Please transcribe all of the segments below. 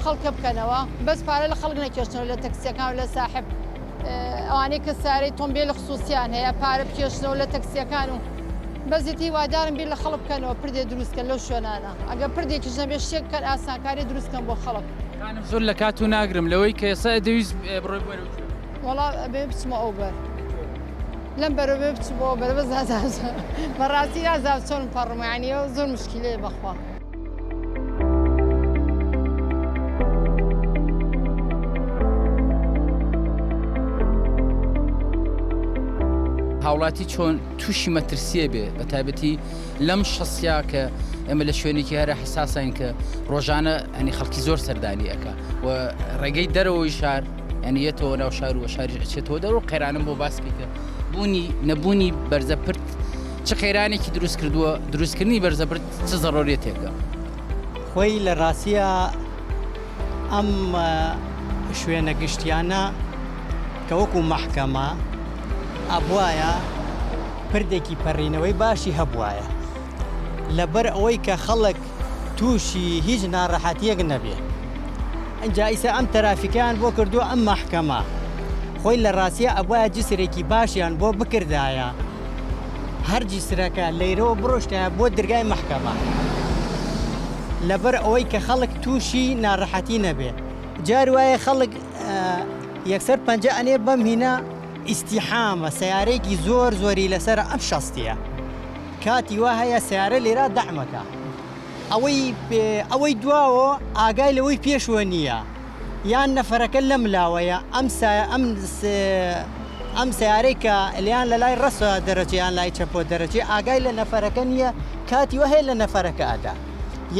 خەڵکە بکەنەوە بەس پارە لە خەڵک نەکێشنەوە لە تەکسیەکان لە ساحب ئەوانەی کە سارەی تۆمبیل خصوصیان هەیە پارە بکێشنەوە لە تەکسیەکان و بەزیتی وادارم بیر لە خەڵک بکەنەوە پردێ دروستکە لەو شوێنانە ئەگە پردێکیش نەبێ شتێککەن ئاسانکاری دروستکەن بۆ خەڵک زۆر لە کات و ناگرم لەوەی کە ئێستا دەویست بڕۆی بەرەو وەڵا بێ بچمە ئەو بەر لەم بەرەوێ بچبەوە بەرەبەز نازانم بەڕاستی نازانم چۆن پەڕمەیانیەوە زۆر مشکلەیە بەخوا هاوڵاتی چۆن تووشی مەترسیە بێ بە تایبەتی لەم شەسیا کە ئێمە لە شوێنێکی هەرە حساسین کە ڕۆژانە ئەنی خەڵکی زۆر سەردانی ئەەکە و ڕێگەی دەرەوەی شار ئەنیەتەوە ناو شار و شاری ئەچێتەوە دەرەوە قەیرانم بۆ باسکەکە بوونی نەبوونی بەرزەپرد چه قەیرانێکی دروست کردووە دروستکردنی بەرزەپرد چه زەڕۆریەتێکە خۆی لە ڕاستیە ئەم شوێنە گشتیانە کە وەکو مەحکەمە ئەبوایە پردێکی پەڕینەوەی باشی هەبوایە لەبەر ئەوەی کە خەڵک تووشی هیچ ناڕەحەتیەک نەبێ ئەنجا ئیسا ئەم تەرافیکیان بۆ کردووە ئەم مەحکەمە خۆی لە ڕاستیە ئەبوایە جسرێکی باشیان بۆ بکردایە هەر جسرەکە لەیرەوە بڕۆشتە بۆ دەرگای مەحکەمە لەبەر ئەوەی کە خەڵک تووشی ناڕەحەتی نەبێ جار وایە خەڵک یەکسەر پەنجە ئەنێ بەم هینە ئیستیحامە سیارێکی زۆر زۆری لەسەر ئەم شەستیە کاتی وا هەیە سیارە لێرە دەحمەکە ئەوەی دواوە ئاگای لەوەی پێشوە نییە یان نەفەرەکە لەم لاوەیە ئەم سیارەی کە لیان لە لای ڕەسە دەرەجیان لای چەپۆ دەرەجێ ئاگای لە نەفەرەکە نییە کاتی وە هەیە لە نەفەرەکە ئادا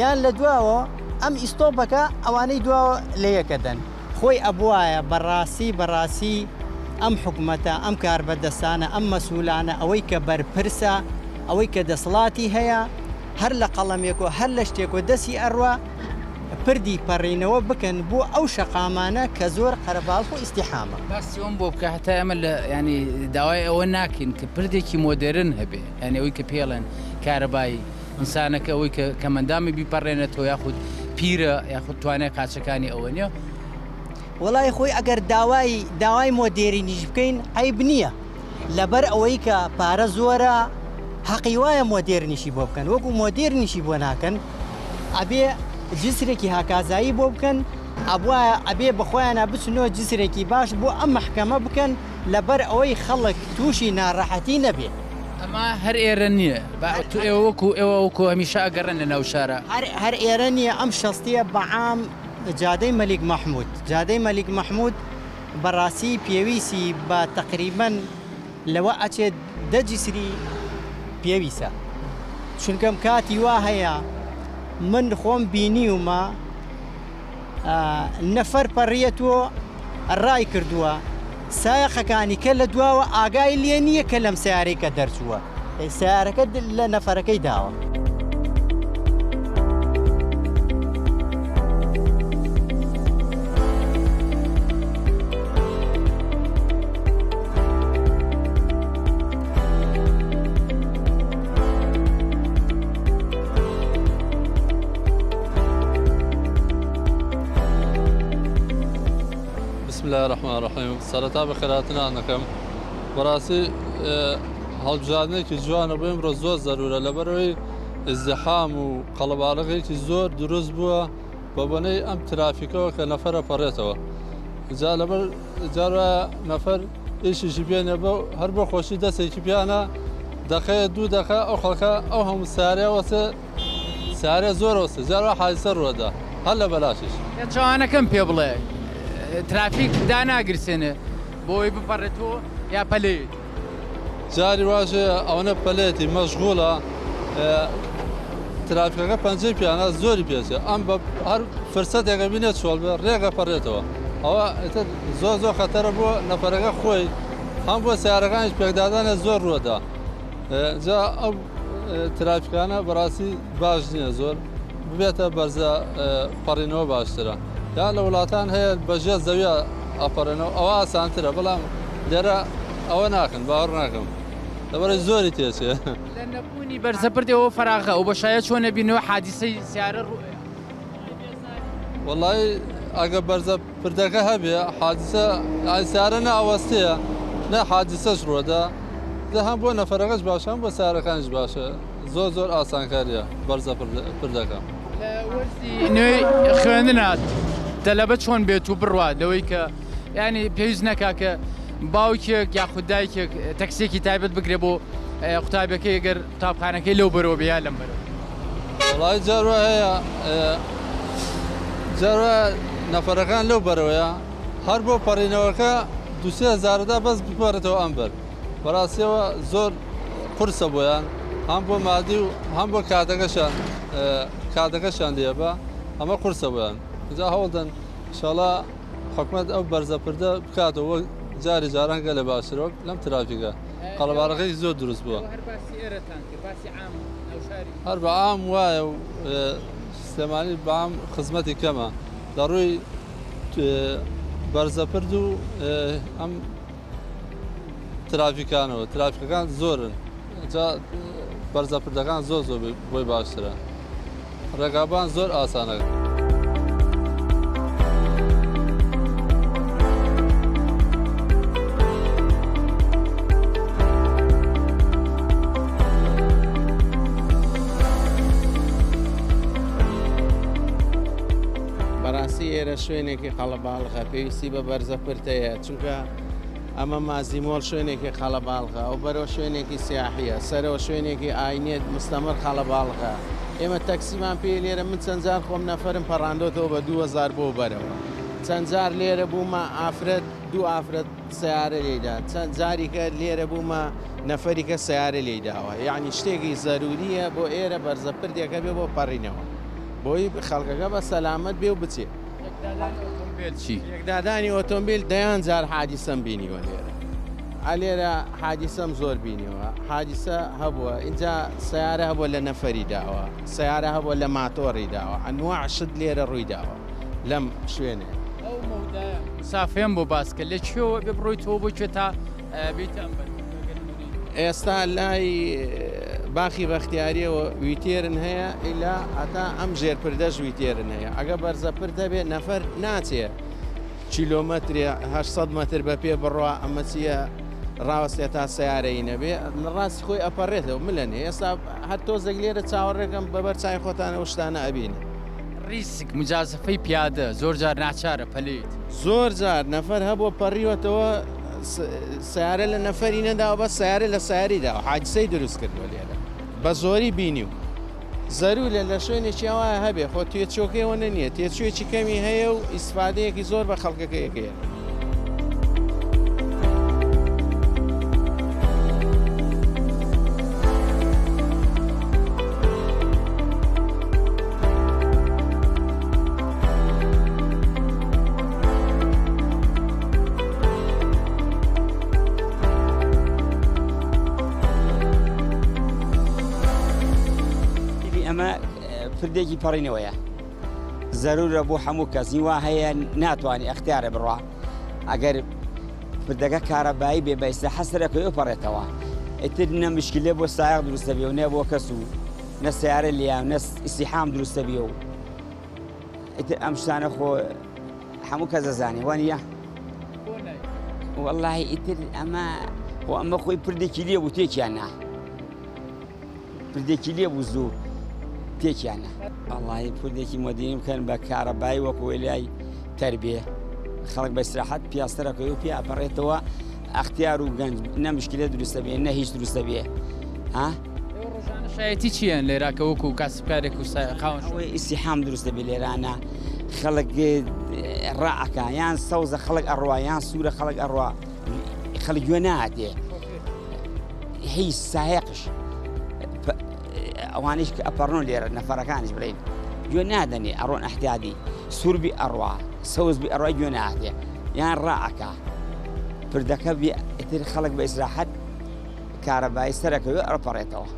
یان لە دواوە ئەم ئیستۆپەکە ئەوانەی دواوە لە یەکەدەن خۆی ئەبوایە بەڕاستی ئەم حکومەتە ئەم کاربەدەستانە ئەم مەسئولانە ئەوەی کە بەرپرسە ئەوەی کە دەسەڵاتی هەیە هەر لە قەڵەمێک و هەر لە شتێک و دەستی ئەڕوا پردی پەڕینەوە بکەن بۆ ئەو شەقامانە کە زۆر قەرەباڵ و ئیستیحامە باسیەوەم بۆ بکە هەتا ئەمە لە ینی داوای ئەوە ناکەین کە پردێکی مۆدرن هەبێ یعنی ئەوەی کە پێڵێن کارەبایی ئینسانەکە ئەوەی کە کەمەندامی بیپەڕێنێتەوە یاخود پیرە یاخود توانای قاچەکانی ئەوە نیە وڵای خۆی ئەگەر داوای مۆدێرینیش بکەین عیب نییە لەبەر ئەوەی کە پارە زۆرە حەقی وایە مۆدێرنیشی بۆ بکەن وەکو مۆدێرنیشی بۆ ناکەن ئەبێ جسرێکی هاکازایی بۆ بکەن ئەبوایە ئەبێ بەخۆیانە بچنەوە جسرێکی باش بۆ ئەم محکەمە بکەن لەبەر ئەوەی خەڵک تووشی ناڕەحەتی نەبێ ئەمە هەر ئێرە نییە تو ئێوەکو هەمیشە ئەگەڕن لە ناو شارە هەر ئێرە نییە ئەم شەستیە بەعام جادەی مەلیک مەحموود بەڕاستی پێویستی بە تقریبەن لەوە ئەچێت دەجیسری پێویستە چونکەم کاتی وا هەیە من خۆم بینیومە نەفەر پەڕیەتەوە ڕای کردووە سایەقەکانی کە لە دواوە ئاگای لێ نییە کە لەم سیارەی کە دەرچووە سیارەکە لە نەفەرەکەی داوە بسم الله الرحمن الرحیم سەرەتا بەخێراتنان دەکەم بەڕاستی هەڵبژاردنێکی جوانە بۆ ئێمڕۆ زۆر زەرورە لەبەرەوەی ئیزدیحام و قەڵەباڵغێکی زۆر دروست بووە بە بۆنەی ئەم ترافیکەوە کە نەفەرە پەڕێتەوە جا لەبەر جارە نەفەر ئیشیشی بێنێ بە هەر بۆ خۆشی دەستێکی پیانە دەقەیە دوو دەقە ئەو خەڵکە ئەو هەموو سارێوەسە سارێ زۆرەوەسە جارە حادیسە ڕوەدا هەر لە بەلاشیش جوانەکەم پێ بڵێ ترافیک داناگرسێنێ بۆی بپەڕێتەوە یا پەلەیت جاری واژێ ئەوەنە پەلێتی مەشغوڵە ترافیکەکە پەنجەی پیانە زۆری پێچێ ئەم هەر فرسەتێکە بینێت چۆڵ بێ ڕێگە پەڕێتەوە ئەوە زۆر خەتەرە بۆ نەفەرەکە خۆی هەم بۆ سیارەکانیش پێکدادانە زۆر ڕووەدا جا ئەو ترافیکانە بەڕاستی باش نییە زۆر ببێتە بەرزە پەڕینەوە باشترە یا لە وڵاتان هەیە بەژێ زەویە ئەپەڕێنەوە ئەوە ئاسانترە بەڵام لێرە ئەوە ناکەن باوەڕ ناکەم لەبەرە زۆری تێچێ لە نەبوونی بەرزەپردەوە فراغە و بەشایە چۆن نەبینەوە حادیسەی سیارە وڵی ئەگە بەرزە پردەکە هەبێ حادیسە ئایسارە ناوەستەیە نە حادیسەش ڕۆدا هەم بۆ نەفەرەکەش باشە هەم بۆ سارەکانش باشە زۆر ئاسانکاریە بەرزە پردەکە وەرزی نوێی خوێندنات دەلەبە چۆن بێت و بڕوا لەوەی کە ینی پێویست نەکا کە باوکێک یاخود دایکێک تەکسێکی تایبەت بگرێ بۆ قوتابەکەی گەر قوتابخانەکەی لەو بەرەوە بیا لەم بەرەوە وڵی جاروە هەیە جارە نەفەرەکان لەو بەرەوەیە هەر بۆ پەڕینەوەکە 2,000دا بەس بپەرێتەوە ئەم بەر بەڕاستیەوە زۆر قورسە بۆیان هەم بۆ مادی و هەم بۆ کاتەکەشان لێبە ئەمە قورسە بۆیان جا هەوڵدەن شڵا حکومت ئەو بەرزە پردە بکاتەوە جاری جاران گەلە باشرۆک لەم ترافیکە قەڵەبارەکەی زۆر دروست بووە هەر بە ئام وایە و سلێمانی بەام خزمەتی کەمە لە ڕووی بەرزە پرد و ئەم ترافیکانەوە ترافیکەکان زۆرن جا بەرزە پردەکان زۆر بۆی باشترە ڕێگابان زۆر ئاسانەکە بەڕاستی ئێرە شوێنێکی خەڵەباڵغە پێویستی بە بەرزە پرتەیە چونکە ئەمە مازیمۆڵ شوێنێکی خەڵەباڵغە ئەو بەرەوە شوێنێکی سیاحیە سەرەوە شوێنێکی ئاینێت مستەمر خەڵەباڵغە ئێمە تەکسیمان پێ لێرە من چەند جار خۆم نەفرم پەڕاندۆتەوە بە 2000 بۆ بەرەوە چەند جار لێرە بوومە ئافرەت دوو ئافرەت سیارە لێدا چەند جاریکە لێرە بوومە نەفەریکە سیارە لێداوە یعنی شتێکی زەروریە بۆ ئێرە بەرزە پردێکە بێ بۆ پەڕینەوە بۆی خەڵکەکە بە سەلامەت بێ و بچێت یەکدادانی ئۆتۆمبیل دەیان جار حادیسەم بینیوە لێرە لێرە حادیسەم زۆر بینیوە حادیسە هەبووە اینجا سیارە هەبووە لە نەفەری داوە سیارە هەبووە لە ماتۆڕی داوە ئەنواع شت لێرە ڕووی داوە لەم شوێنێ سافێن بۆ باسکە لە چێوە بێ بڕۆیتەوە بۆکوێ تا بیتان ئێستا لای باخی بەختیاریەوە ویتێرن هەیە ئیلا ئەتا ئەم ژێرپردەش ویتێرن هەیە ئەگە بەرزە پردە بێت نەفەر ناچێ کیلۆمەتری 800 متر بە پێ بڕوا ئەمە چیە ڕاوەستێ تا سیارەی نەبێ ڕاستی خۆی ئەپەڕێتەوە ملەنێ ئێستا هەر تۆزێک لێرە چاوەڕێکم بەبەر چای خۆتانە شتانە ئەبینە ریسک مجازفەی پیادە زۆر جار ناچارە پەلێت زۆر جار نەفەر هەبووە پەڕیوەتەوە سیارە لە نەفەری نەداوە بە سیارە لە سیاریداوە حادیسەی دروست کردووە لێرە بە زۆری بینی و زەرورە لە شوێنێکی وایە هەبێ خۆ تێچۆکەوە نییە تێچوێکی کەمی هەیە و ئیسفادەیەکی زۆر بە خەڵکەکەیەکەیە ئەمە پردێکی پەڕینەوەیە زەرورە بۆ هەموو کەسی وا هەیە ناتوانانی ئەختیارە بڕوا ئەگەر پردەکە کارەبایی بێ بەئیستا حەسرەکەی ئەپەڕێتەوە ئیتر نە مشکلێ بۆ سایق دروستە بێ و نێ بۆ کەس و نە سیارە لیان نە ئیسیحام دروستە بێ و ئیتر ئەم شتانە خۆ هەموو کەس دەزانێ وانە وەڵڵاهی ئیتر ئەمە خۆی پردێکی لێ بوو تێکیان نا پردێکی لێ بوو زوو تێکیانە وەڵڵاهی پردێکی مۆدرنی بکەن بە کارەبایی وەکو وێلای تەربیە خەڵک بە ئیستراحەت پیاسەرەکەی و پێ ئەپەڕێتەوە ئەختیار و گەنج نە مشکلە دروستە بێ نە هیچ دروستە بێ شایەتی چییان لێراکە وەکو کاسبکارێک و خاوەن ئەوەی ئیسیحام دروستە بێ لێرانە خەڵک ڕائەکە یان سەوزە خەڵک ئەڕوا یان سوورە خەڵک ئەڕوا خەڵک گوێ نهاتێ هیچ سایقش ئەوانش کە ئەپەڕنۆ لێرە نەفەرەکانیش بڵێن گوێ نادەنێ ئەڕۆن ئەحتیادی سووربی ئەڕوا سەوزبی ئەڕوای گوێ نهاتێ یان ڕائەکە پردەکە بێ ئیتر خەڵک بە ئیسراحەت کارەبایی سەرەکەوێ ئەڕپەڕێتەوە